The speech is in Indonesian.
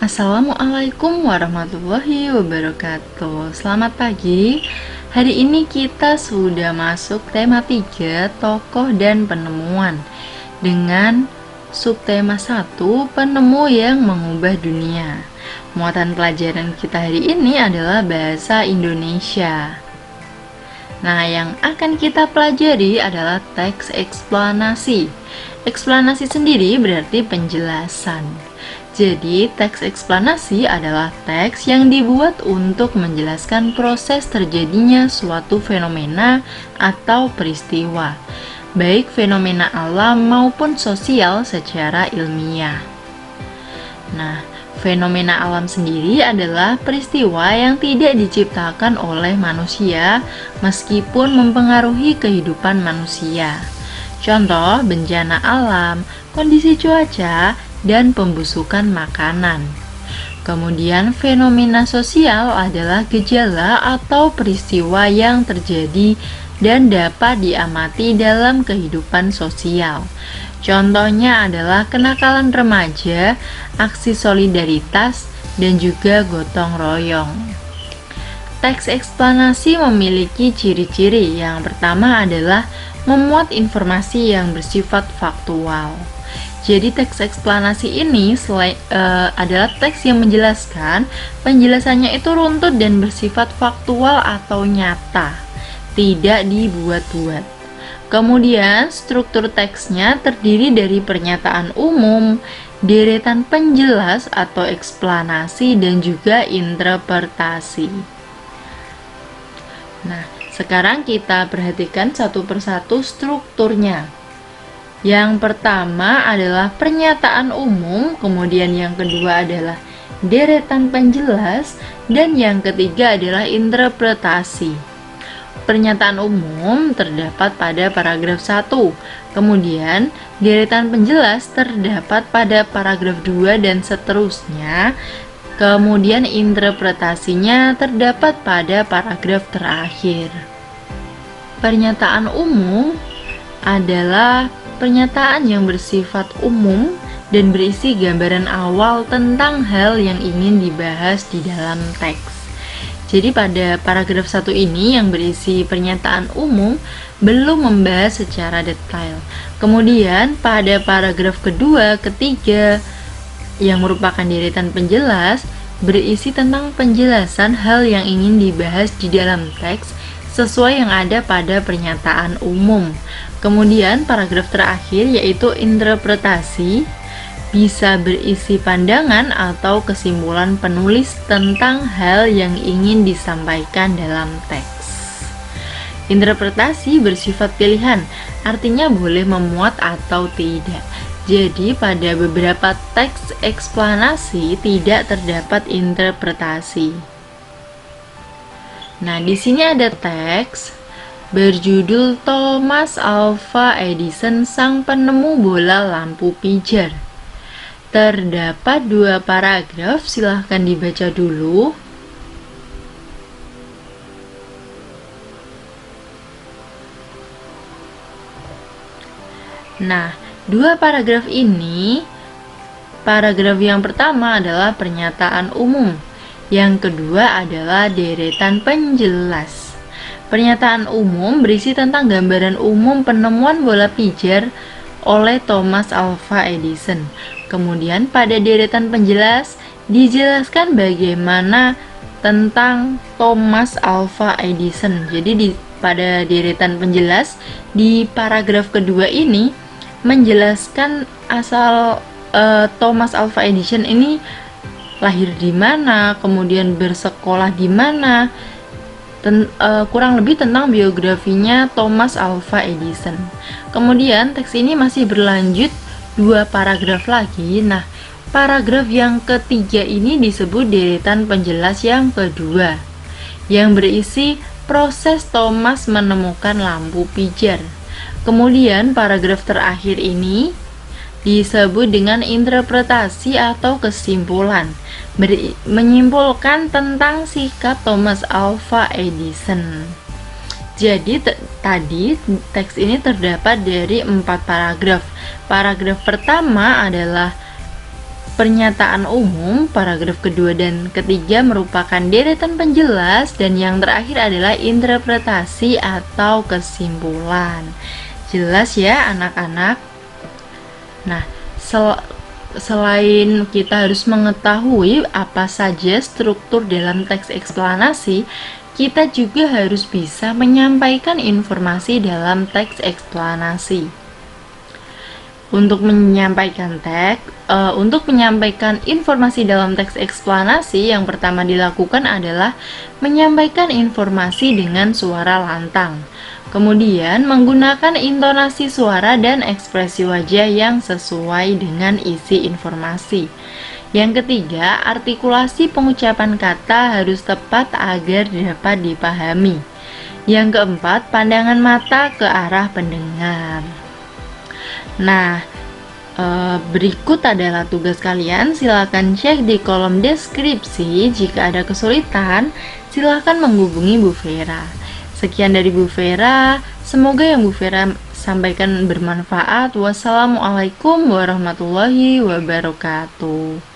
Assalamualaikum warahmatullahi wabarakatuh. Selamat pagi. Hari ini kita sudah masuk tema 3, tokoh dan penemuan, dengan subtema 1, penemu yang mengubah dunia. Muatan pelajaran kita hari ini adalah bahasa Indonesia. Nah, yang akan kita pelajari adalah teks eksplanasi. Eksplanasi sendiri berarti penjelasan. Jadi, teks eksplanasi adalah teks yang dibuat untuk menjelaskan proses terjadinya suatu fenomena atau peristiwa, baik fenomena alam maupun sosial secara ilmiah. Nah, fenomena alam sendiri adalah peristiwa yang tidak diciptakan oleh manusia meskipun mempengaruhi kehidupan manusia. Contoh, bencana alam, kondisi cuaca, dan pembusukan makanan. Kemudian fenomena sosial adalah gejala atau peristiwa yang terjadi dan dapat diamati dalam kehidupan sosial. Contohnya adalah kenakalan remaja, aksi solidaritas, dan juga gotong royong. Teks eksplanasi memiliki ciri-ciri. Yang pertama adalah memuat informasi yang bersifat faktual. Jadi teks eksplanasi ini adalah teks yang menjelaskan, penjelasannya itu runtut dan bersifat faktual atau nyata, tidak dibuat-buat. Kemudian struktur teksnya terdiri dari pernyataan umum, deretan penjelas atau eksplanasi, dan juga interpretasi. Nah, sekarang kita perhatikan satu persatu strukturnya. Yang pertama adalah pernyataan umum, kemudian yang kedua adalah deretan penjelas, dan yang ketiga adalah interpretasi. Pernyataan umum terdapat pada paragraf 1, kemudian deretan penjelas terdapat pada paragraf 2 dan seterusnya, kemudian interpretasinya terdapat pada paragraf terakhir. Pernyataan umum adalah pernyataan yang bersifat umum dan berisi gambaran awal tentang hal yang ingin dibahas di dalam teks. Jadi pada paragraf 1 ini yang berisi pernyataan umum belum membahas secara detail. Kemudian pada paragraf kedua, ketiga yang merupakan deretan penjelas berisi tentang penjelasan hal yang ingin dibahas di dalam teks sesuai yang ada pada pernyataan umum. Kemudian paragraf terakhir yaitu interpretasi bisa berisi pandangan atau kesimpulan penulis tentang hal yang ingin disampaikan dalam teks. Interpretasi bersifat pilihan, artinya boleh memuat atau tidak. Jadi pada beberapa teks eksplanasi tidak terdapat interpretasi. Nah, di sini ada teks berjudul Thomas Alva Edison, sang penemu bola lampu pijar. Terdapat 2 paragraf, silahkan dibaca dulu. Nah, 2 paragraf ini, paragraf yang pertama adalah pernyataan umum, yang kedua adalah deretan penjelas. Pernyataan umum berisi tentang gambaran umum penemuan bola pijar oleh Thomas Alva Edison. Kemudian pada deretan penjelas dijelaskan bagaimana tentang Thomas Alva Edison. Jadi pada deretan penjelas di paragraf kedua ini menjelaskan asal Thomas Alva Edison ini lahir di mana, kemudian bersekolah di mana, kurang lebih tentang biografinya Thomas Alva Edison. Kemudian teks ini masih berlanjut 2 paragraf lagi. Nah, paragraf yang ketiga ini disebut deretan penjelas yang kedua, yang berisi proses Thomas menemukan lampu pijar. Kemudian paragraf terakhir ini disebut dengan interpretasi atau kesimpulan, menyimpulkan tentang sikap Thomas Alva Edison. Jadi tadi teks ini terdapat dari 4 paragraf. Paragraf pertama adalah pernyataan umum, paragraf kedua dan ketiga merupakan deretan penjelas, dan yang terakhir adalah interpretasi atau kesimpulan. Jelas ya anak-anak? Nah, selain kita harus mengetahui apa saja struktur dalam teks eksplanasi, kita juga harus bisa menyampaikan informasi dalam teks eksplanasi. Untuk menyampaikan informasi dalam teks eksplanasi, yang pertama dilakukan adalah menyampaikan informasi dengan suara lantang. Kemudian menggunakan intonasi suara dan ekspresi wajah yang sesuai dengan isi informasi. Yang ketiga, artikulasi pengucapan kata harus tepat agar dapat dipahami. Yang keempat, pandangan mata ke arah pendengar. Nah, berikut adalah tugas kalian. Silakan cek di kolom deskripsi. Jika ada kesulitan, silakan menghubungi Bu Vera. Sekian dari Bu Vera. Semoga yang Bu Vera sampaikan bermanfaat. Wassalamualaikum warahmatullahi wabarakatuh.